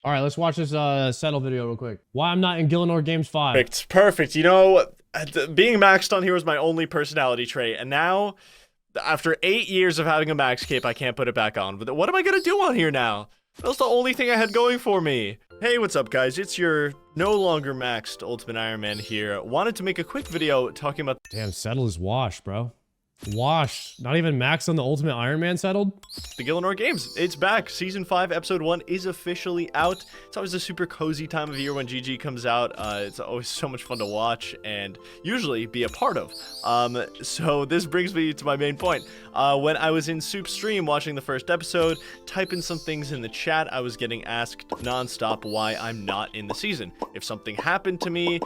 All right, let's watch this settle video real quick. Why I'm not in Gielinor Games 5. Perfect. You know, being maxed on here was my only personality trait, and now, after 8 years of having a max cape, I can't put it back on. But what am I gonna do on here now? That was the only thing I had going for me. Hey, what's up, guys? It's your no longer maxed Ultimate Iron Man here. Wanted to make a quick video talking about— Damn, settle is washed, bro. Washed. Not even max on the Ultimate Iron Man settled? the Gielinor games. It's back. Season 5, Episode 1 is officially out. It's always a super cozy time of year when GG comes out. It's always so much fun to watch and usually be a part of. So this brings me to my main point. When I was in Soup's stream watching the first episode, typing some things in the chat, I was getting asked nonstop why I'm not in the season. If something happened to me,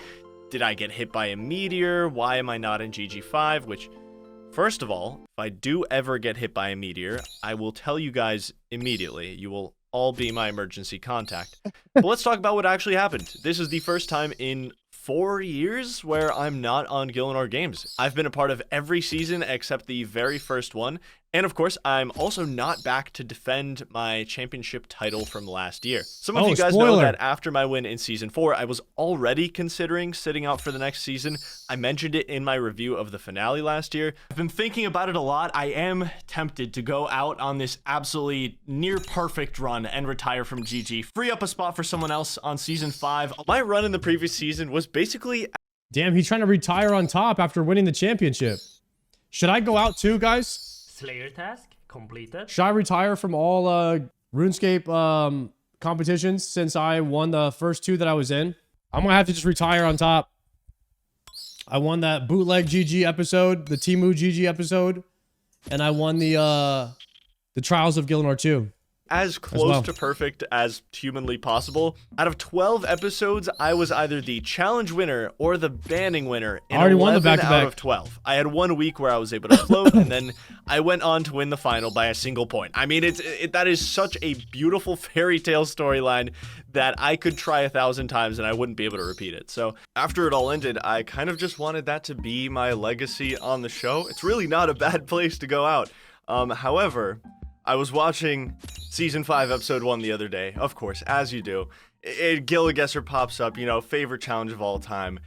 did I get hit by a meteor? Why am I not in GG5? Which, first of all, if I do ever get hit by a meteor, I will tell you guys immediately. You will all be my emergency contact. But let's talk about what actually happened. This is the first time in 4 years where I'm not on Gielinor Games. I've been a part of every season except the very first one. And of course, I'm also not back to defend my championship title from last year. Some of you guys know that after my win in Season 4, I was already considering sitting out for the next season. I mentioned it in my review of the finale last year. I've been thinking about it a lot. I am tempted to go out on this absolutely near perfect run and retire from GG. Free up a spot for someone else on Season 5. My run in the previous season was basically— Damn, he's trying to retire on top after winning the championship. Should I go out too, guys? Slayer task completed. Should I retire from all RuneScape competitions since I won the first 2 that I was in? I'm gonna have to just retire on top. I won that bootleg GG episode, the Temu GG episode, and I won the Trials of Gielinor 2. As close to perfect as humanly possible. Out of 12 episodes, I was either the challenge winner or the banning winner in 11 out of 12. I had 1 week where I was able to float, and then I went on to win the final by a single point. I mean, that is such a beautiful fairy tale storyline that I could try 1,000 times and I wouldn't be able to repeat it. So after it all ended, I kind of just wanted that to be my legacy on the show. It's really not a bad place to go out. However, I was watching Season 5, Episode 1 the other day, of course, as you do. Gilligesser pops up, you know, favorite challenge of all time.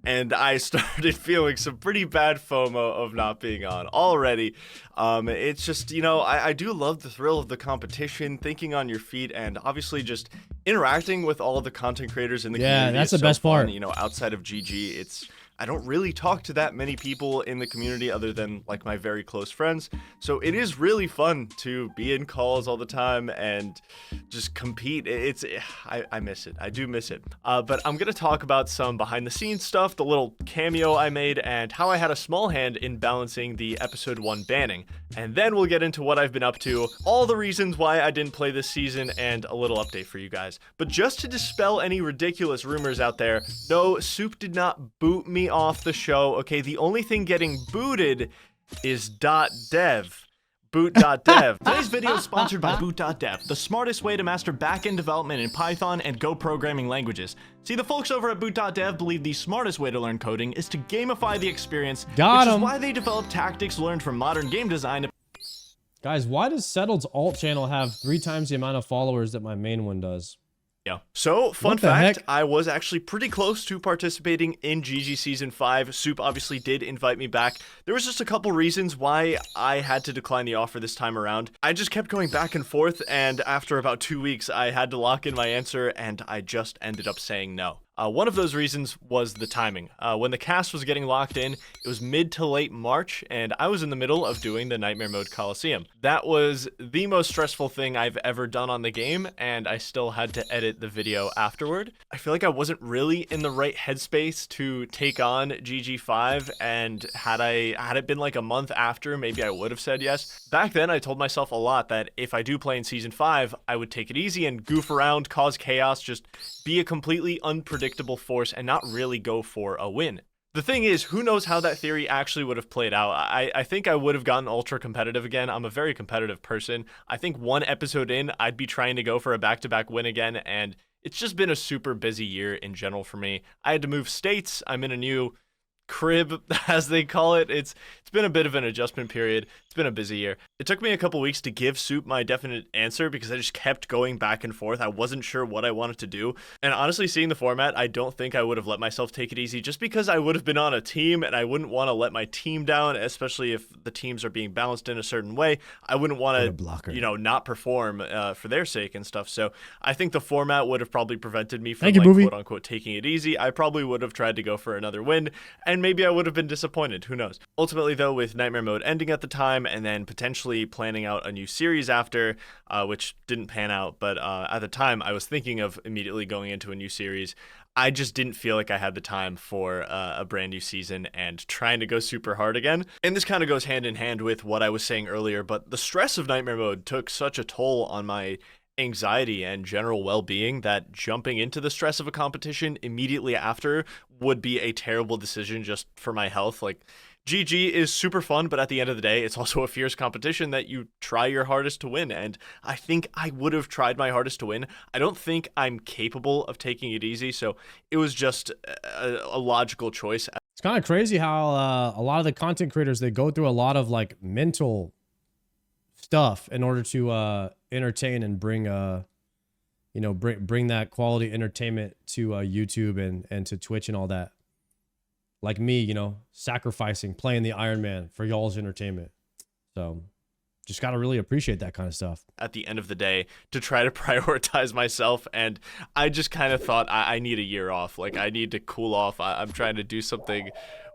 And I started feeling some pretty bad FOMO of not being on already. It's just, you know, I do love the thrill of the competition, thinking on your feet, and obviously just interacting with all of the content creators in the community. Yeah, that's the best part. You know, outside of GG, I don't really talk to that many people in the community other than like my very close friends. So it is really fun to be in calls all the time and just compete. I miss it. I do miss it. But I'm going to talk about some behind the scenes stuff, the little cameo I made, and how I had a small hand in balancing the Episode 1 banning. And then we'll get into what I've been up to, all the reasons why I didn't play this season, and a little update for you guys. But just to dispel any ridiculous rumors out there, no, Soup did not boot me off the show. Okay, the only thing getting booted is .dev. Boot.dev. Today's video is sponsored by Boot.dev, the smartest way to master backend development in Python and Go programming languages. See, the folks over at Boot.dev believe the smartest way to learn coding is to gamify the experience, which is why they develop tactics learned from modern game design. Guys, why does Settled's alt channel have 3 times the amount of followers that my main one does? Yeah. So, fun fact, I was actually pretty close to participating in GG Season 5. Soup obviously did invite me back. There was just a couple reasons why I had to decline the offer this time around. I just kept going back and forth, and after about 2 weeks, I had to lock in my answer, and I just ended up saying no. One of those reasons was the timing. When the cast was getting locked in, it was mid to late March, and I was in the middle of doing the Nightmare Mode Coliseum. That was the most stressful thing I've ever done on the game, and I still had to edit the video afterward. I feel like I wasn't really in the right headspace to take on GG5, and had it been like a month after, maybe I would have said yes. Back then, I told myself a lot that if I do play in Season 5, I would take it easy and goof around, cause chaos, just be a completely unpredictable force and not really go for a win. The thing is, who knows how that theory actually would have played out. I think I would have gotten ultra competitive again. I'm a very competitive person. I think 1 episode in, I'd be trying to go for a back-to-back win again, and it's just been a super busy year in general for me. I had to move states. I'm in a new crib, as they call it. It's been a bit of an adjustment period. It's been a busy year. It took me a couple weeks to give Soup my definite answer because I just kept going back and forth. I wasn't sure what I wanted to do. And honestly, seeing the format, I don't think I would have let myself take it easy just because I would have been on a team and I wouldn't want to let my team down, especially if the teams are being balanced in a certain way. I wouldn't want to, not perform for their sake and stuff. So I think the format would have probably prevented me from quote unquote taking it easy. I probably would have tried to go for another win and maybe I would have been disappointed. Who knows? Ultimately, though, with Nightmare Mode ending at the time and then potentially planning out a new series after, which didn't pan out, but at the time I was thinking of immediately going into a new series. I just didn't feel like I had the time for a brand new season and trying to go super hard again. And this kind of goes hand in hand with what I was saying earlier, but the stress of Nightmare Mode took such a toll on my anxiety and general well-being that jumping into the stress of a competition immediately after would be a terrible decision just for my health. Like, GG is super fun, but at the end of the day, it's also a fierce competition that you try your hardest to win. And I think I would have tried my hardest to win. I don't think I'm capable of taking it easy. So it was just a logical choice. It's kind of crazy how a lot of the content creators, they go through a lot of like mental stuff in order to entertain and bring bring that quality entertainment to YouTube and to Twitch and all that. Like me, sacrificing, playing the Iron Man for y'all's entertainment. So just got to really appreciate that kind of stuff. At the end of the day, to try to prioritize myself. And I just kind of thought I need a year off. Like, I need to cool off. I'm trying to do something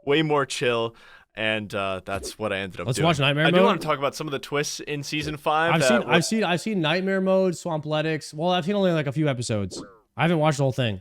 way more chill. And that's what I ended up doing. Let's watch Nightmare Mode. I do want to talk about some of the twists in season 5. I've seen Nightmare Mode, Swampletics. Well, I've seen only like a few episodes. I haven't watched the whole thing.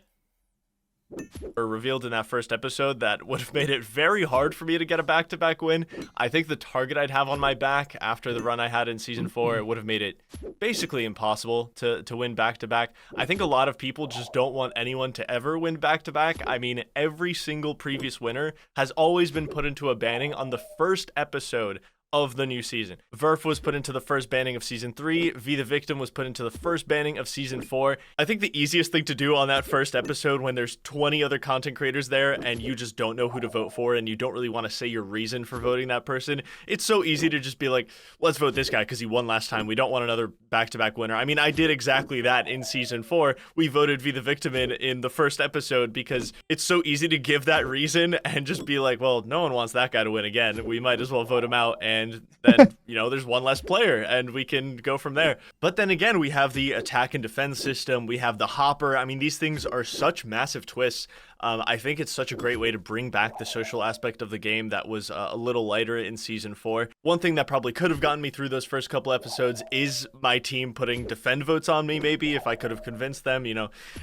Or revealed in that first episode that would have made it very hard for me to get a back-to-back win. I think the target I'd have on my back after the run I had in season 4, it would have made it basically impossible to win back-to-back. I think a lot of people just don't want anyone to ever win back-to-back. I mean, every single previous winner has always been put into a banning on the first episode of the new season. Verf was put into the first banning of season 3. V the Victim was put into the first banning of season 4. I think the easiest thing to do on that first episode when there's 20 other content creators there and you just don't know who to vote for and you don't really want to say your reason for voting that person, it's so easy to just be like, let's vote this guy because he won last time. We don't want another back-to-back winner. I mean, I did exactly that in season 4. We voted V the Victim in the first episode because it's so easy to give that reason and just be like, well, no one wants that guy to win again. We might as well vote him out, and then there's one less player and we can go from there. But then again, we have the attack and defense system, we have the hopper. I mean, these things are such massive twists. I think it's such a great way to bring back the social aspect of the game that was a little lighter in season 4. One thing that probably could have gotten me through those first couple episodes is my team putting defend votes on me, maybe, if I could have convinced them.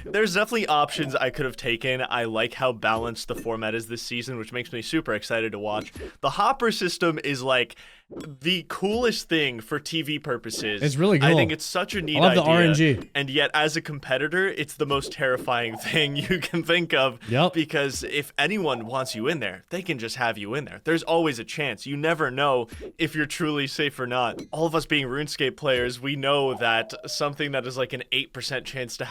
There's definitely options I could have taken. I like how balanced the format is this season, which makes me super excited to watch. The hopper system is like the coolest thing for TV purposes. It's really cool. I think it's such a neat idea. I love the RNG. And yet, as a competitor, it's the most terrifying thing you can think of. Yep. Because if anyone wants you in there, they can just have you in there. There's always a chance. You never know if you're truly safe or not. All of us being RuneScape players, we know that something that is like an 8% chance to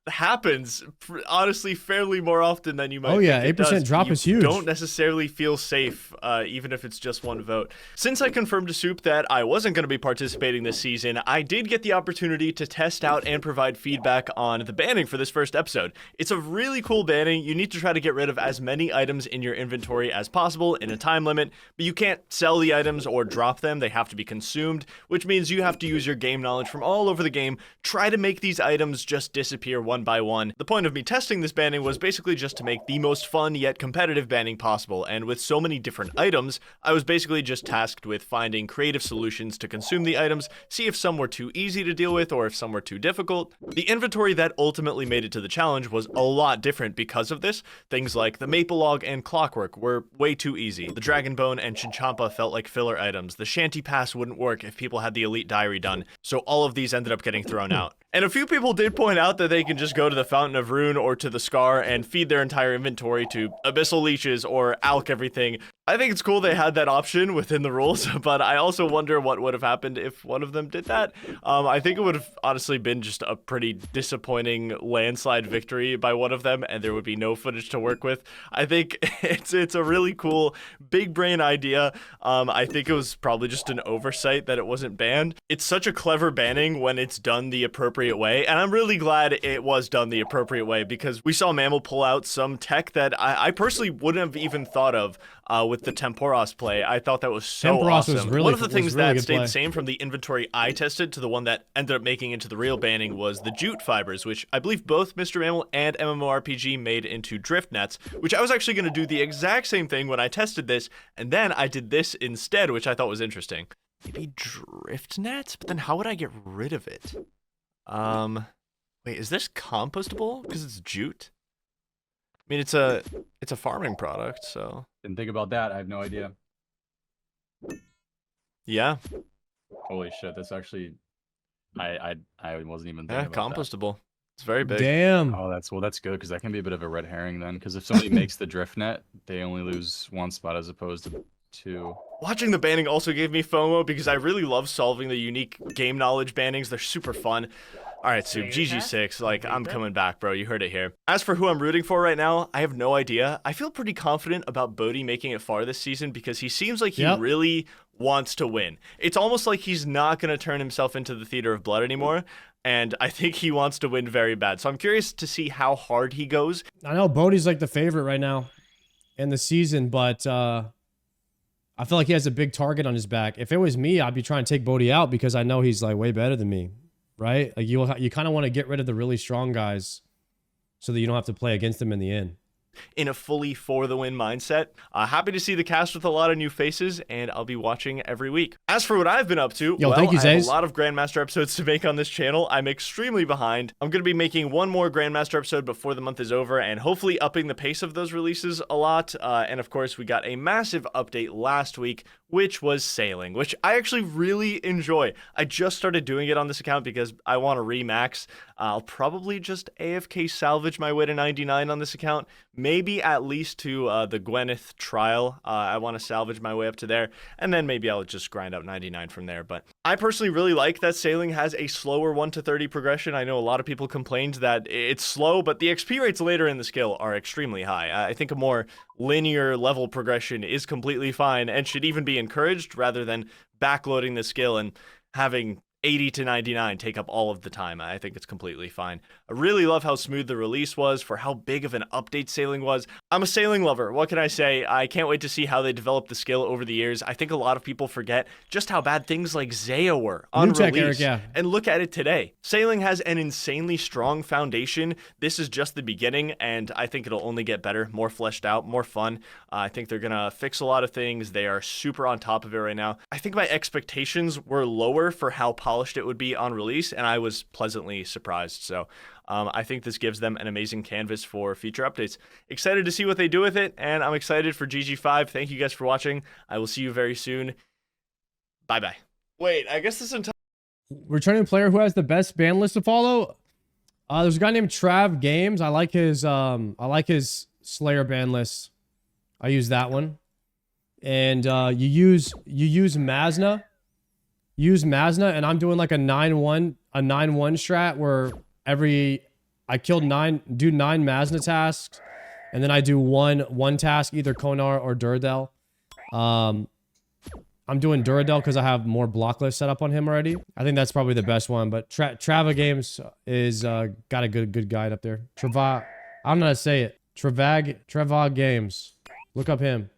happens honestly fairly more often than you might think. 8% drop is huge. You don't necessarily feel safe, even if it's just one vote. Since I confirmed to Soup that I wasn't going to be participating this season, I did get the opportunity to test out and provide feedback on the banning for this first episode. It's a really cool banning. You need to try to get rid of as many items in your inventory as possible in a time limit, but you can't sell the items or drop them. They have to be consumed, which means you have to use your game knowledge from all over the game, try to make these items just disappear one by one. The point of me testing this banning was basically just to make the most fun yet competitive banning possible, and with so many different items, I was basically just tasked with finding creative solutions to consume the items, see if some were too easy to deal with or if some were too difficult. The inventory that ultimately made it to the challenge was a lot different because of this. Things like the Maple Log and Clockwork were way too easy. The Dragon Bone and Chinchampa felt like filler items. The Shanty Pass wouldn't work if people had the Elite Diary done, so all of these ended up getting thrown out. And a few people did point out that they can just go to the Fountain of Rune or to the Scar and feed their entire inventory to Abyssal Leeches or Alk everything. I think it's cool they had that option within the rules, but I also wonder what would have happened if one of them did that. I think it would have honestly been just a pretty disappointing landslide victory by one of them, and there would be no footage to work with. I think it's a really cool big brain idea. I think it was probably just an oversight that it wasn't banned. It's such a clever banning when it's done the appropriate way, and I'm really glad it was done the appropriate way because we saw Mammal pull out some tech that I personally wouldn't have even thought of with the Temporos play. I thought that was so Temporos awesome. was really, one of the things really that stayed play. the same from the inventory I tested to the one that ended up making into the real banning was the jute fibers, which I believe both Mr. Mammal and MMORPG made into drift nets, which I was actually going to do the exact same thing when I tested this, and then I did this instead, which I thought was interesting. Maybe drift nets? But then how would I get rid of it? Wait, is this compostable? Because it's jute? I mean, it's a farming product, so... Didn't think about that. I have no idea. Yeah. Holy shit, that's actually... I wasn't even Yeah, thinking about compostable. It's very big. Damn. that. Oh, that's good, because that can be a bit of a red herring then, because if somebody makes the drift net, they only lose 1 spot as opposed to 2. Watching the banning also gave me FOMO because I really love solving the unique game knowledge bannings. They're super fun. All right, Soup, GG6, like, I'm coming back, bro. You heard it here. As for who I'm rooting for right now, I have no idea. I feel pretty confident about Bodhi making it far this season because he seems like he really wants to win. It's almost like he's not going to turn himself into the Theater of Blood anymore, and I think he wants to win very bad. So I'm curious to see how hard he goes. I know Bodhi's like the favorite right now in the season, but I feel like he has a big target on his back. If it was me, I'd be trying to take Bodhi out because I know he's like way better than me. Right? Like you kind of want to get rid of the really strong guys so that you don't have to play against them in the end. In a fully for the win mindset. Happy to see the cast with a lot of new faces, and I'll be watching every week. As for what I've been up to, well, thank you, I have Zaze. a lot of Grandmaster episodes to make on this channel. I'm extremely behind. I'm going to be making one more Grandmaster episode before the month is over, and hopefully upping the pace of those releases a lot. And of course, we got a massive update last week, which was sailing, which I actually really enjoy. I just started doing it on this account because I want to remax. I'll probably just AFK salvage my way to 99 on this account, maybe at least to the Gwyneth trial. I want to salvage my way up to there, and then maybe I'll just grind out 99 from there. But I personally really like that sailing has a slower 1 to 30 progression. I know a lot of people complained that it's slow, but the XP rates later in the skill are extremely high. I think a more linear level progression is completely fine and should even be encouraged rather than backloading the skill and having 80 to 99 take up all of the time. I think it's completely fine. I really love how smooth the release was for how big of an update sailing was. I'm a sailing lover. What can I say? I can't wait to see how they develop the skill over the years. I think a lot of people forget just how bad things like Zaya were on New tech, release. Eric, yeah. And look at it today. Sailing has an insanely strong foundation. This is just the beginning, and I think it'll only get better, more fleshed out, more fun. I think they're going to fix a lot of things. They are super on top of it right now. I think my expectations were lower for how polished it would be on release, and I was pleasantly surprised. So I think this gives them an amazing canvas for future updates. Excited to see what they do with it, and I'm excited for GG5. Thank you guys for watching. I will see you very soon. Bye-bye. Wait, I guess this entire... Returning player who has the best ban list to follow. There's a guy named Trav Games. I like his Slayer ban list. I use that one. And you use Mazna. Use Mazna, and I'm doing like a 9-1 strat where I killed 9 Mazna tasks, and then I do one task, either Konar or Duradel. I'm doing Duradel because I have more block list set up on him already. I think that's probably the best one, but Trava Games is got a good guide up there. I don't know how to say it. Travag Games. Look up him.